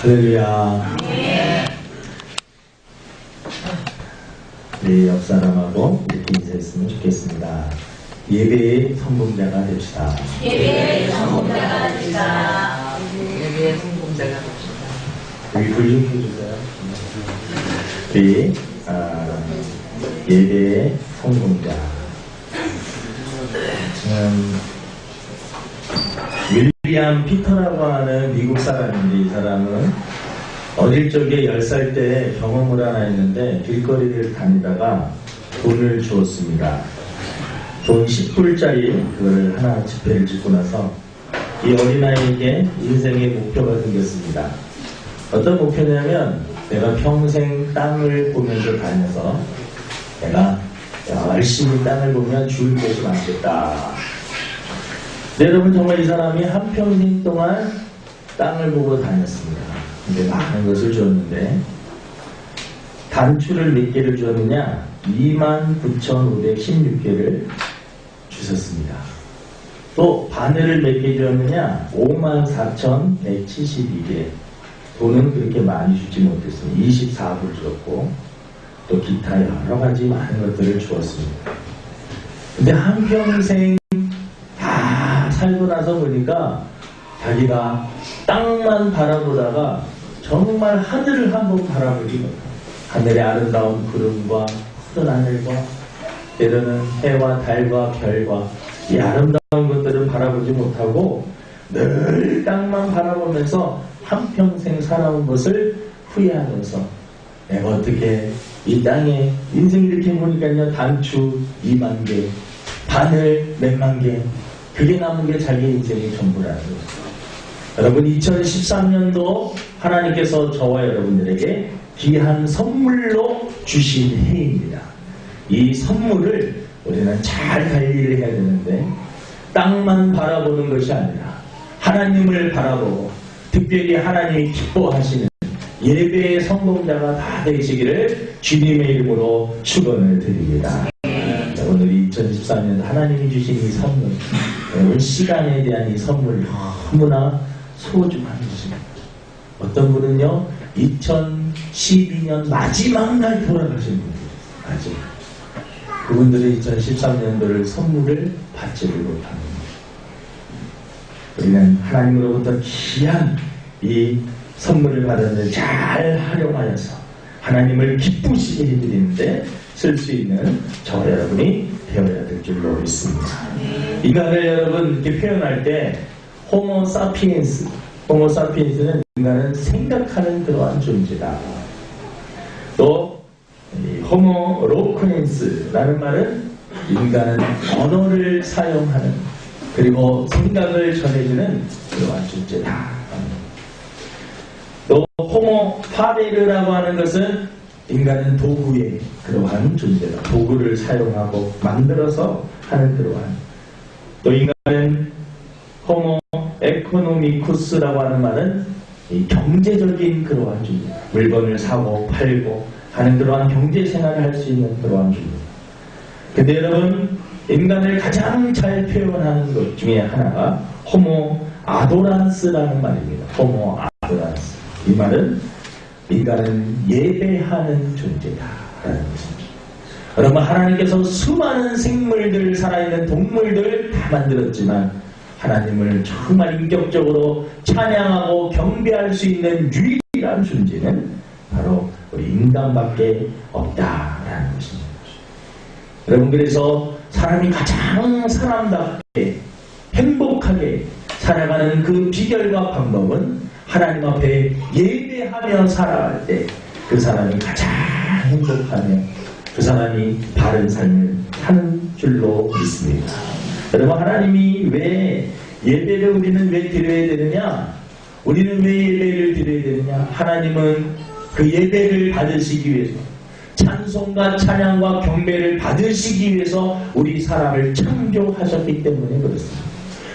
할렐루야. 우리 옆 사람하고 이렇게 인사했으면 좋겠습니다. 예배의 성공자가 됩시다. 예배의 성공자가 됩시다. 예배의 성공자가 됩시다. 여기 불 좀 해주세요. 우리 예배의 성공자. 윌리엄 피터라고 하는 미국 사람인데, 이 사람은 어릴 적에 10살 때 경험을 하나 했는데 길거리를 다니다가 돈을 주었습니다. 돈 10불짜리 그걸 하나 지폐를 찍고 나서 이 어린아이에게 인생의 목표가 생겼습니다. 어떤 목표냐면, 내가 평생 땅을 보면서 다녀서 내가 열심히 땅을 보면 주울 곳이 많겠다. 네, 여러분, 정말 이 사람이 한평생 동안 땅을 보고 다녔습니다. 근데 많은 것을 주었는데, 단추를 몇 개를 주었느냐? 29,516개를 주셨습니다. 또 바늘을 몇 개 주었느냐? 54,172개. 돈은 그렇게 많이 주지 못했습니다. 24불 주었고, 또 기타 여러 가지 많은 것들을 주었습니다. 근데 한평생 다 살고 나서 보니까 자기가 땅만 바라보다가 정말 하늘을 한번 바라보지 못하고, 하늘의 아름다운 구름과 푸른 하늘과 때로는 해와 달과 별과 이 아름다운 것들은 바라보지 못하고 늘 땅만 바라보면서 한평생 살아온 것을 후회하면서, 내가 어떻게 이 땅에 인생 이렇게 보니까요, 단추 2만 개, 바늘 몇만 개, 그게 남은 게 자기 인생의 전부라는 거죠. 여러분, 2013년도 하나님께서 저와 여러분들에게 귀한 선물로 주신 해입니다. 이 선물을 우리는 잘 관리를 해야 되는데, 땅만 바라보는 것이 아니라 하나님을 바라보고 특별히 하나님이 기뻐하시는 예배의 성공자가 다 되시기를 주님의 이름으로 축원을 드립니다. 오늘 2014년 하나님이 주신 이 선물, 오늘 시간에 대한 이 선물 너무나 소중한 것입니다. 어떤 분은요, 2012년 마지막 날 돌아가신 분들, 마지막. 그분들은 2013년도를 선물을 받지를 못합니다. 우리는 하나님으로부터 귀한 이 선물을 받았는데 잘 활용하여서 하나님을 기쁘시게 해드리는데 쓸 수 있는 저와 여러분이 되어야 될 줄로 믿습니다. 인간을 여러분 이렇게 표현할 때 호모 사피엔스, 호모 사피엔스는 인간은 생각하는 그러한 존재다. 또 호모 로쿠엔스라는 말은 인간은 언어를 사용하는, 그리고 생각을 전해주는 그러한 존재다. 또 호모 파베르라고 하는 것은 인간은 도구의 그러한 존재다. 도구를 사용하고 만들어서 하는 그러한. 또 인간은 호모 에코노미쿠스라고 하는 말은 이 경제적인 그러한 존재, 물건을 사고 팔고 하는 그러한 경제 생활을 할 수 있는 그러한 존재. 근데 여러분, 인간을 가장 잘 표현하는 것 중에 하나가 호모 아도란스라는 말입니다. 호모 아도란스. 이 말은 인간은 예배하는 존재다라는 것입니다. 여러분, 하나님께서 수많은 생물들, 살아있는 동물들 다 만들었지만 하나님을 정말 인격적으로 찬양하고 경배할 수 있는 유일한 존재는 바로 우리 인간밖에 없다라는 것입니다. 여러분, 그래서 사람이 가장 사람답게 행복하게 살아가는 그 비결과 방법은 하나님 앞에 예배하며 살아갈 때 그 사람이 가장 행복하며 그 사람이 바른 삶을 사는 줄로 믿습니다. 여러분, 하나님이 왜 예배를 우리는 왜 드려야 되느냐? 우리는 왜 예배를 드려야 되느냐? 하나님은 그 예배를 받으시기 위해서, 찬송과 찬양과 경배를 받으시기 위해서 우리 사람을 창조하셨기 때문에 그렇습니다.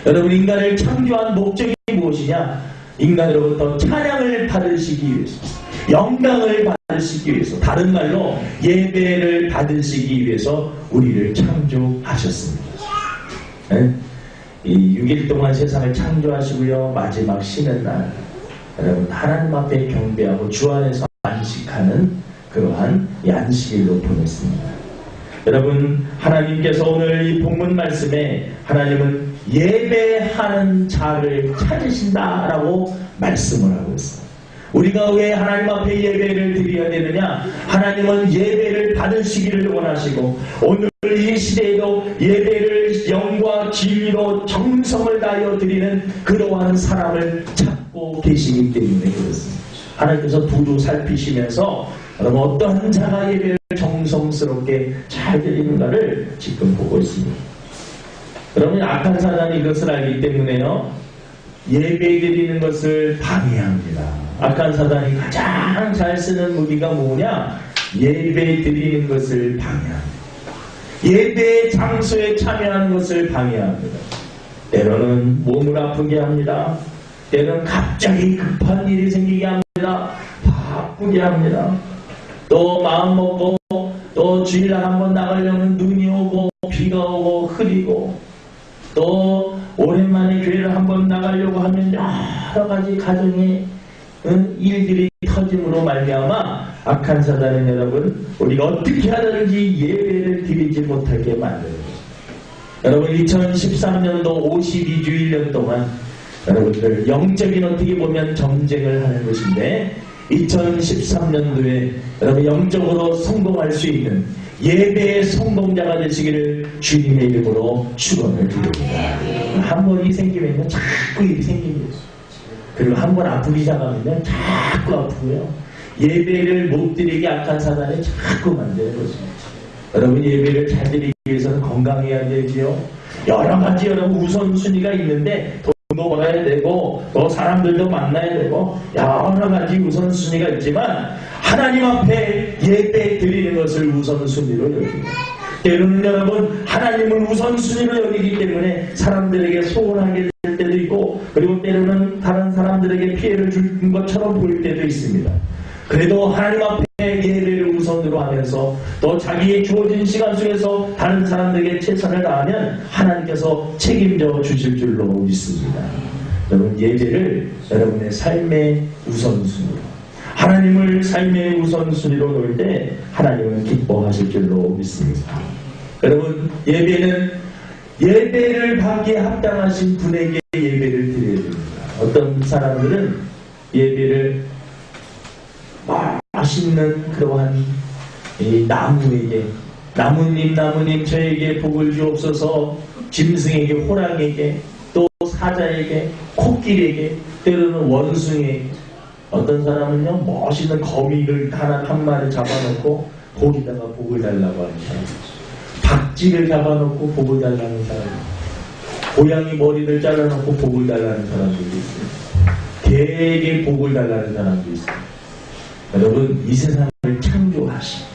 여러분, 인간을 창조한 목적이 무엇이냐? 인간으로부터 찬양을 받으시기 위해서, 영광을 받으시기 위해서, 다른 말로 예배를 받으시기 위해서 우리를 창조하셨습니다. 네? 이 6일 동안 세상을 창조하시고요, 마지막 쉬는 날 여러분 하나님 앞에 경배하고 주 안에서 안식하는 그러한 이 안식일로 보냈습니다. 여러분 하나님께서 오늘 이 본문 말씀에 하나님은 예배하는 자를 찾으신다라고 말씀을 하고 있어요. 우리가 왜 하나님 앞에 예배를 드려야 되느냐? 하나님은 예배를 받으시기를 원하시고 오늘 이 시대에도 예배를 영과 진리로 정성을 다하여 드리는 그러한 사람을 찾고 계시기 때문에 그렇습니다. 하나님께서 두루 살피시면서 여러분 어떠한 자가 예배를 정성스럽게 잘 드리는가를 지금 보고 있습니다. 여러분 악한 사단이 이것을 알기 때문에요. 예배 드리는 것을 방해합니다. 악한 사단이 가장 잘 쓰는 무기가 뭐냐? 예배 드리는 것을 방해합니다. 예배 장소에 참여하는 것을 방해합니다. 때로는 몸을 아프게 합니다. 때로는 갑자기 급한 일이 생기게 합니다. 바쁘게 합니다. 또 마음 먹고 또 주일날 한번 나가려면 눈이 오고 비가 오고 흐리고 또 오랜만에 교회를 한번 나가려고 하면 여러 가지 가정의 일들이 터짐으로 말미암아 악한 사단은 여러분 우리가 어떻게 하든지 예배를 드리지 못하게 만드는 것입니다. 여러분 2013년도 52주일년 동안 여러분들 영적인 어떻게 보면 전쟁을 하는 것인데 2013년도에 여러분 영적으로 성공할 수 있는 예배의 성공자가 되시기를 주님의 이름으로 축원을 드립니다. 한 번이 생기면요 자꾸 일이 생깁니다. 그리고 한 번 아프기 시작하면 자꾸 아프고요. 예배를 못 드리게 악한 사단이 자꾸 만드는 것입니다. 여러분 예배를 잘 드리기 위해서는 건강해야 되지요. 여러 가지 여러분 우선순위가 있는데 돈도 벌어야 되고 또 사람들도 만나야 되고 여러 가지 우선순위가 있지만 하나님 앞에 예배 드리는 것을 우선순위로 여깁니다. 때로는 여러분 하나님은 우선순위로 여기기 때문에 사람들에게 소원하게 될 때도 있고 그리고 때로는 다른 사람들에게 피해를 줄 것처럼 보일 때도 있습니다. 그래도 하나님 앞에 예배를 우선으로 하면서 또 자기의 주어진 시간 속에서 다른 사람들에게 최선을 다하면 하나님께서 책임져 주실 줄로 믿습니다. 여러분 예배를 여러분의 삶의 우선순위로 하나님을 삶의 우선순위로 놓을 때 하나님은 기뻐하실 줄로 믿습니다. 여러분 예배는 예배를 받기에 합당하신 분에게 예배를 드려야 됩니다. 어떤 사람들은 예배를 맛있는 그러한 이 나무에게 나무님 저에게 복을 주옵소서 짐승에게 호랑이에게 또 사자에게 코끼리에게 때로는 원숭이에게 어떤 사람은요 멋있는 거미를 하나 한 마리 잡아놓고 거기다가 복을 달라고 하는 사람, 박쥐를 잡아놓고 복을 달라는 사람, 고양이 머리를 잘라놓고 복을 달라는 사람들도 있습니다. 개에게 복을 달라는 사람도 있습니다. 여러분 이 세상을 창조하신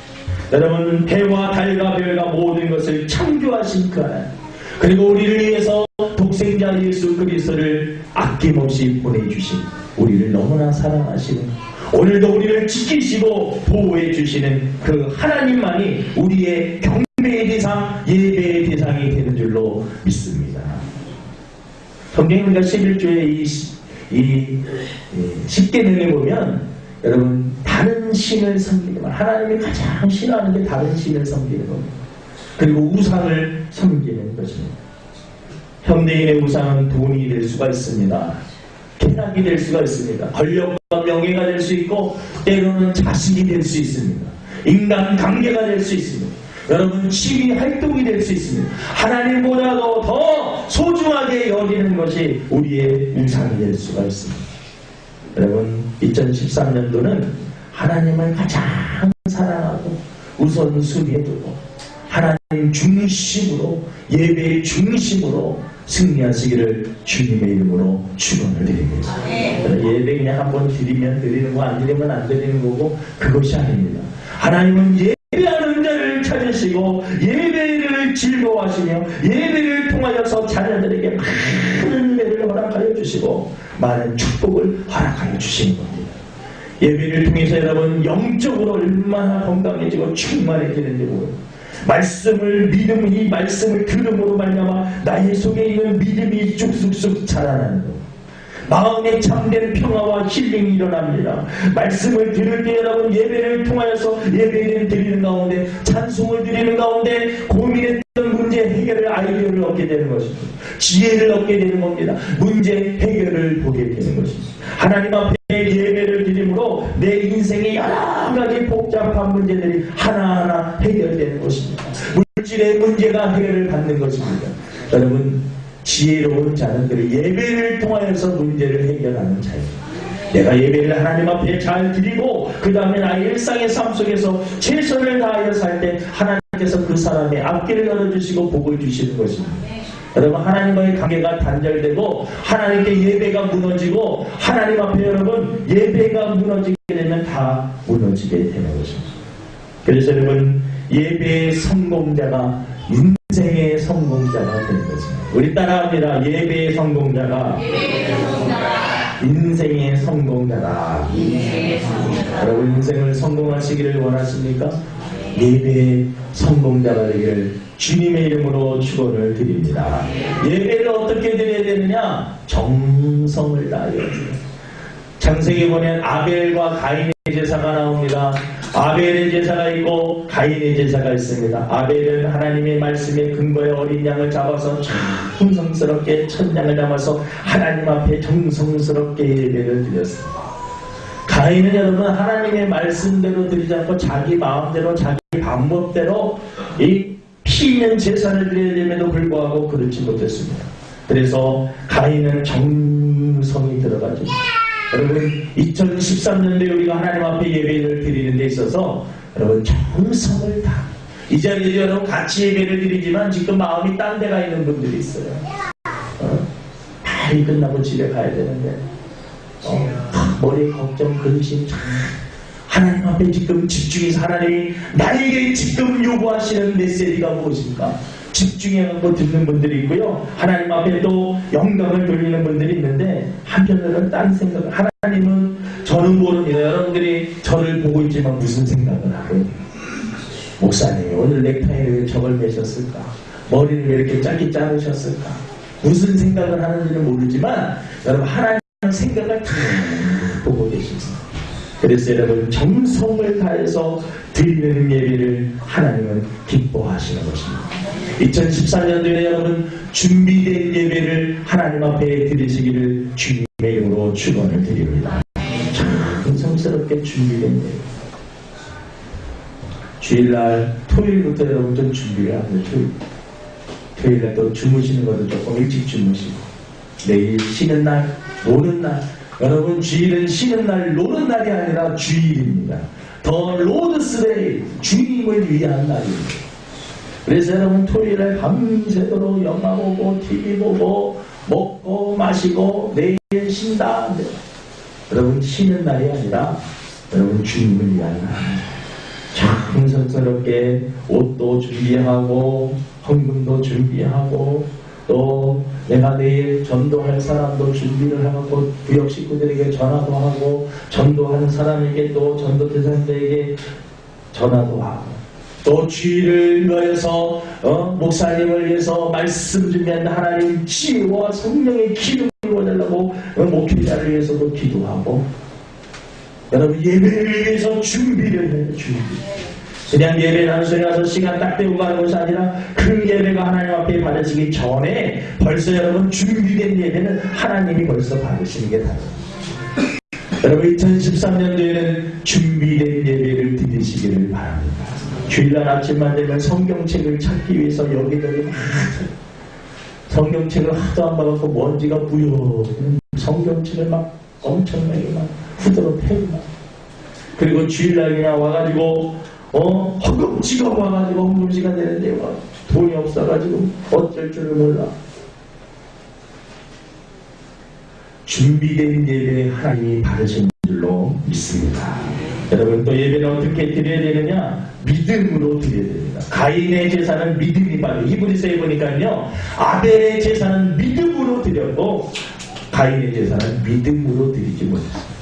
여러분 해와 달과 별과 모든 것을 창조하신 그 하나님 그리고 우리를 위해서 독생자 예수 그리스도를 아낌없이 보내주신 우리를 너무나 사랑하시는 오늘도 우리를 지키시고 보호해 주시는 그 하나님만이 우리의 경배의 대상 예배의 대상이 되는 줄로 믿습니다. 성경인가 11조의 이 10계명에 보면 여러분 다른 신을 섬기는 것 하나님이 가장 싫어하는 게 다른 신을 섬기는 겁니다. 그리고 우상을 섬기는 것입니다. 현대인의 우상은 돈이 될 수가 있습니다. 쾌락이 될 수가 있습니다. 권력과 명예가 될 수 있고 때로는 자식이 될 수 있습니다. 인간 관계가 될 수 있습니다. 여러분 취미 활동이 될 수 있습니다. 하나님보다도 더 소중하게 여기는 것이 우리의 우상이 될 수가 있습니다. 여러분 2013년도는 하나님을 가장 사랑하고 우선순위에 두고 하나님 중심으로 예배의 중심으로 승리하시기를 주님의 이름으로 축원을 드립니다. 예배 그냥 한번 드리면 드리는 거 안 드리면 안 드리는 거고 그것이 아닙니다. 하나님은 예배하는 자를 찾으시고 예배를 즐거워하시며 예배를 통하여서 자녀들에게 많은 은혜를 허락하여 주시고 많은 축복을 허락하여 주시는 겁니다. 예배를 통해서 여러분 영적으로 얼마나 건강해지고 충만해지는지 모릅니다. 이 말씀을 들음으로 말미암아 나의 속에 있는 믿음이 쑥쑥쑥 자라나는 것. 마음에 참된 평화와 힐링이 일어납니다. 말씀을 들을 때 여러분 예배를 통하여서 예배를 드리는 가운데 찬송을 드리는 가운데 고민했던 문제 해결을 아이디어를 얻게 되는 것입니다. 지혜를 얻게 되는 겁니다. 문제 해결을 보게 되는 것입니다. 하나님 앞에 예배를 드림으로 내 인생의 여러 가지 복잡한 문제들이 하나하나 해결되는 것입니다. 물질의 문제가 해결을 받는 것입니다. 여러분 지혜로운 자는 그 예배를 통하여서 문제를 해결하는 자입니다. 내가 예배를 하나님 앞에 잘 드리고 그 다음에 나의 일상의 삶 속에서 최선을 다하여 살 때 하나님께서 그 사람의 앞길을 열어주시고 복을 주시는 것입니다. 여러분 하나님과의 관계가 단절되고 하나님께 예배가 무너지고 하나님 앞에 여러분 예배가 무너지게 되면 다 무너지게 되는 것입니다. 그래서 여러분 예배의 성공자가 인생의 성공자가 되는 것입니다. 우리 따라합니다. 예배의 성공자가 인생의 성공자다. 여러분 인생을 성공하시기를 원하십니까? 예배의 성공자가 되기를 주님의 이름으로 축원을 드립니다. 예배를 어떻게 드려야 되느냐? 정성을 다하여. 창세기 보면 아벨과 가인의 제사가 나옵니다. 아벨의 제사가 있고 가인의 제사가 있습니다. 아벨은 하나님의 말씀에 근거해 어린 양을 잡아서 정성스럽게 첫 양을 잡아서 하나님 앞에 정성스럽게 예배를 드렸습니다. 가인은 여러분 하나님의 말씀대로 드리지 않고 자기 마음대로 자기 방법대로 이 피 있는 제사를 드려야 됨에도 불구하고 그렇지 못했습니다. 그래서 가인은 정성이 들어가죠. 여러분 2013년도에 우리가 하나님 앞에 예배를 드리는 데 있어서 여러분 정성을 다 이 자리에 여러분 같이 예배를 드리지만 지금 마음이 딴 데가 있는 분들이 있어요. 빨리 끝나고 집에 가야 되는데 머리 걱정 근심 하나님 앞에 지금 집중해서 하나님이 나에게 지금 요구하시는 메시지가 무엇인가 집중해서 듣는 분들이 있고요. 하나님 앞에 또 영광을 돌리는 분들이 있는데 한편으로는 딴 생각을 하나님은 저는 모릅니다. 여러분들이 저를 보고 있지만 무슨 생각을 하고 목사님 오늘 넥타이를 왜 저걸 매셨을까? 머리를 왜 이렇게 짧게 자르셨을까? 무슨 생각을 하는지는 모르지만 여러분 하나님은 생각을 다 보고 계십니다. 그래서 여러분 정성을 다해서 드리는 예배를 하나님은 기뻐하시는 것입니다. 2014년도에 여러분 준비된 예배를 하나님 앞에 드리시기를 주님의 이름으로 축원을 드립니다. 정성스럽게 준비된 예배. 주일날 토요일부터 여러분 좀 준비를 합니다. 토요일날 또 주무시는 것도 조금 일찍 주무시고 내일 쉬는 날 노는 날 여러분 주일은 쉬는 날 노는 날이 아니라 주일입니다. 더 로드스데이 주님을 위한 날입니다. 그래서 여러분 토요일에 밤새도록 영화 보고 TV 보고 먹고 마시고 내일 쉰다. 여러분 쉬는 날이 아니라 여러분 주님을 위한 날. 정성스럽게 옷도 준비하고 헌금도 준비하고 또 내가 내일 전도할 사람도 준비를 하고 구역 식구들에게 전화도 하고 전도하는 사람에게 또 전도 대상자에게 전화도 하고 또 주일을 위해서 목사님을 위해서 말씀 준비한 하나님 지혜와 성령의 기름을 받으려고 목회자를 위해서도 기도하고 여러분 예배를 위해서 준비를 해요. 준비. 그냥 예배 단소에 가서 시간 딱 때우고 가는 것이 아니라 그 예배가 하나님 앞에 받으시기 전에 벌써 여러분 준비된 예배는 하나님이 벌써 받으시는 게 다릅니다. 여러분 2013년도에는 준비된 예배를 드리시기를 바랍니다. 주일날 아침만 되면 성경책을 찾기 위해서 여기저기 막 성경책을 하도 안 봐갖고 먼지가 부여 성경책을 막 엄청나게 막 후드로 패고 막 그리고 주일날 그냥 와가지고 허금지가 와가지고 헌금지가 되는데 돈이 없어가지고 어쩔 줄을 몰라. 준비된 예배 하나님이 받으신 줄로 믿습니다. 여러분 또 예배는 어떻게 드려야 되느냐? 믿음으로 드려야 됩니다. 가인의 제사는 믿음이 받아요. 히브리서에 보니까요 아벨의 제사는 믿음으로 드렸고 가인의 제사는 믿음으로 드리지 못했습니다.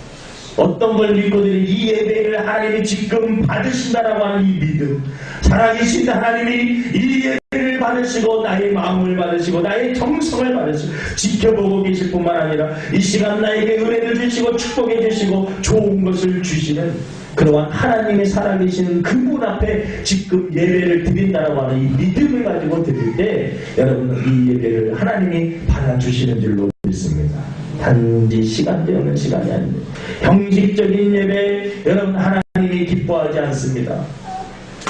어떤 걸 믿고 드린 이 예배를 하나님이 지금 받으신다라고 하는 이 믿음 살아계신 하나님이 이 예배를 받으신다라고 받으시고 나의 마음을 받으시고 나의 정성을 받으시고 지켜보고 계실 뿐만 아니라 이 시간 나에게 은혜를 주시고 축복해 주시고 좋은 것을 주시는 그러한 하나님이 살아계시는 그분 앞에 지금 예배를 드린다라고 하는 이 믿음을 가지고 드릴 때 여러분은 이 예배를 하나님이 받아주시는 줄로 믿습니다. 단지 시간 때우는 시간이 아닙니다. 형식적인 예배 여러분 하나님이 기뻐하지 않습니다.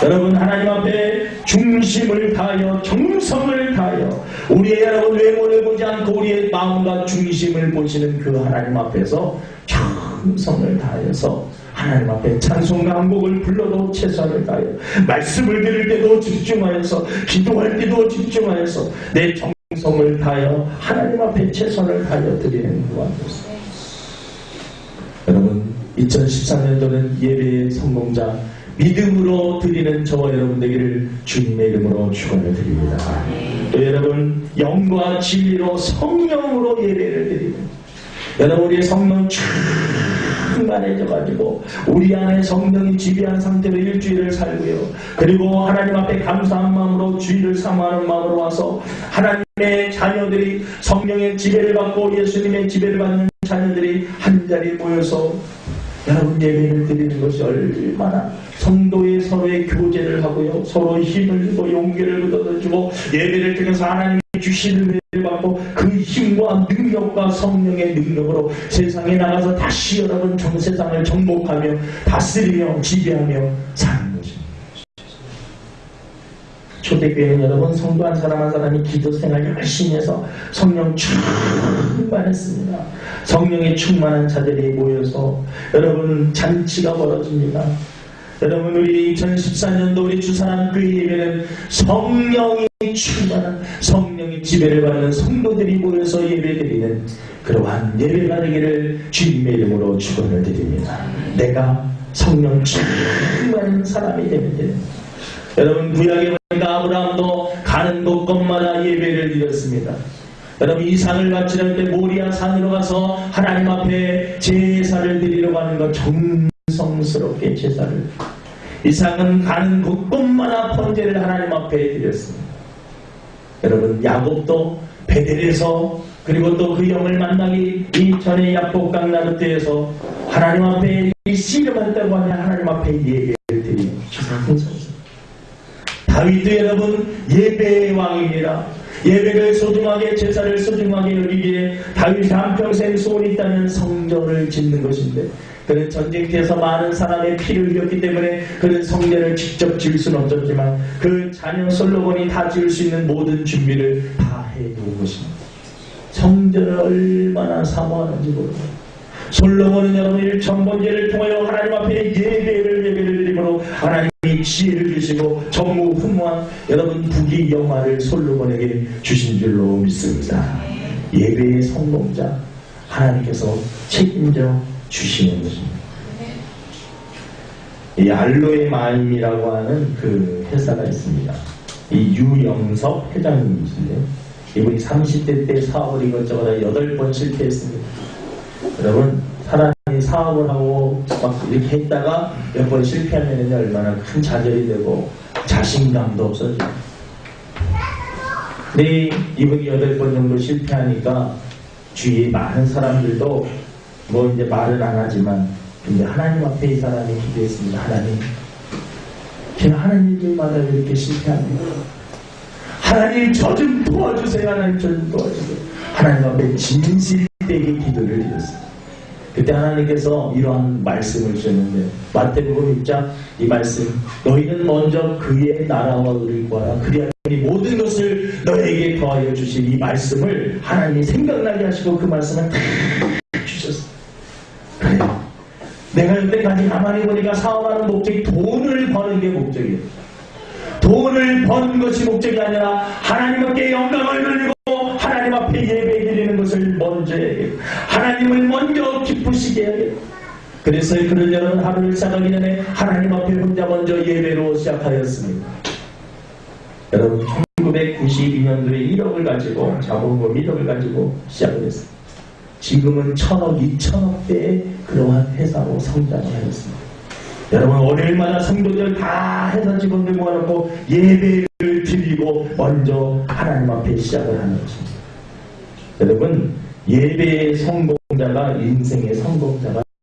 여러분 하나님 앞에 중심을 다하여 정성을 다하여 우리의 여러분 외모를 보지 않고 우리의 마음과 중심을 보시는 그 하나님 앞에서 정성을 다하여서 하나님 앞에 찬송과 한곡을 불러도 최선을 다하여 말씀을 들을 때도 집중하여서 기도할 때도 집중하여서 내 정성을 다하여 하나님 앞에 최선을 다하여 드리는 그와 같습니다. 여러분 2013년도는 예배의 성공자 믿음으로 드리는 저와 여러분 되기를 주님의 이름으로 축원을 드립니다. 또 여러분 영과 진리로 성령으로 예배를 드리는 여러분 우리의 성령 충만해져가지고 우리 안에 성령이 지배한 상태로 일주일을 살고요. 그리고 하나님 앞에 감사한 마음으로 주의를 사모하는 마음으로 와서 하나님의 자녀들이 성령의 지배를 받고 예수님의 지배를 받는 자녀들이 한자리에 모여서 여러분 예배를 드리는 것이 얼마나 성도의 서로의 교제를 하고요. 서로 힘을 주고 용기를 얻어주고 예배를 통해서 하나님이 주시는 은혜를 받고 그 힘과 능력과 성령의 능력으로 세상에 나가서 다시 여러분 세상을 정복하며 다스리며 지배하며 사는 것입니다. 초대교회는 여러분 성도 한 사람 한 사람이 기도 생활 열심히 해서 성령 충만했습니다. 성령이 충만한 자들이 모여서 여러분 잔치가 벌어집니다. 여러분 우리 2014년도 우리 주사랑교회 예배는 성령이 충만한 성령의 지배를 받는 성도들이 모여서 예배드리는 그러한 예배가 되기를 주님의 이름으로 축원을 드립니다. 내가 성령 충만한 사람이 되면 됩니다. 여러분 구약에 보니까 아브라함도 가는 곳곳마다 예배를 드렸습니다. 여러분 이상을 바치려고 때 모리아 산으로 가서 하나님 앞에 제사를 드리려고 하는 것 정성스럽게 제사를 이상은 가는 곳곳마다 번제를 하나님 앞에 드렸습니다. 여러분 야곱도 베델에서 그리고 또 그 영을 만나기 이전에 야복강 나루터에서 하나님 앞에 씨름했다고 하냐 하나님 앞에 예배를 드린 다윗도 여러분 예배의 왕입니다. 예배를 소중하게 제사를 소중하게 여기기에 다윗이 한평생 소원이 있다는 성전을 짓는 것인데 그는 전쟁터에서 많은 사람의 피를 흘렸기 때문에 그는 성전을 직접 지을 수는 없었지만 그 자녀 솔로몬이 다 지을 수 있는 모든 준비를 다 해놓은 것입니다. 성전을 얼마나 사모하는지 모릅니다. 솔로몬은 여러분 일천번제를 통하여 하나님 앞에 예배를 드림으로 하나님이 지혜를 주시고 전무후무한 여러분 부귀 영화를 솔로몬에게 주신 줄로 믿습니다. 예배의 성공자 하나님께서 책임져 주시는 것입니다. 이 알로에 마임이라고 하는 그 회사가 있습니다. 이 유영석 회장님이신데 이분이 30대 때 사업을 이것저것 8번 실패했습니다. 여러분 사람이 사업을 하고 막 이렇게 했다가 몇 번 실패하면 얼마나 큰 좌절이 되고 자신감도 없어지고 근데 이분이 8번 정도 실패하니까 주위에 많은 사람들도 뭐 이제 말을 안 하지만 근데 하나님 앞에 이 사람이 기도했습니다. 하나님 제가 하는 일들마다 이렇게 실패합니다. 하나님 저 좀 도와주세요. 하나님 저 좀 도와주세요. 하나님 앞에 진실되게 기도를 드렸습니다. 그때 하나님께서 이러한 말씀을 주셨는데 마태복음 6장 이 말씀 너희는 먼저 그의 나라와 의를 구하라 그리하여 모든 것을 너에게 더하여 주실 이 말씀을 하나님이 생각나게 하시고 그 말씀을 다 주셨어요. 그래요. 내가 여태까지 가만히 보니까 사업하는 목적이 돈을 버는 게 목적이에요. 돈을 버는 것이 목적이 아니라 하나님께 영광을 돌리고 하나님 앞에 예배 드리는 것을 먼저 해야겠고 하나님을 먼저 기쁘시게 해야겠고 그래서 그런 여러분 하루를 시작하기 전에 하나님 앞에 혼자 먼저 예배로 시작하였습니다. 여러분 1992년도에 1억을 가지고 자본금 1억을 가지고 시작을 했습니다. 지금은 1000억, 2000억대의 그러한 회사로 성장을 하였습니다. 여러분 월요일마다 성도들 다 해서 직원들 모아놓고 예배를 드리고 먼저 하나님 앞에 시작을 하는 것입니다. 여러분 예배의 성공자가 인생의 성공자가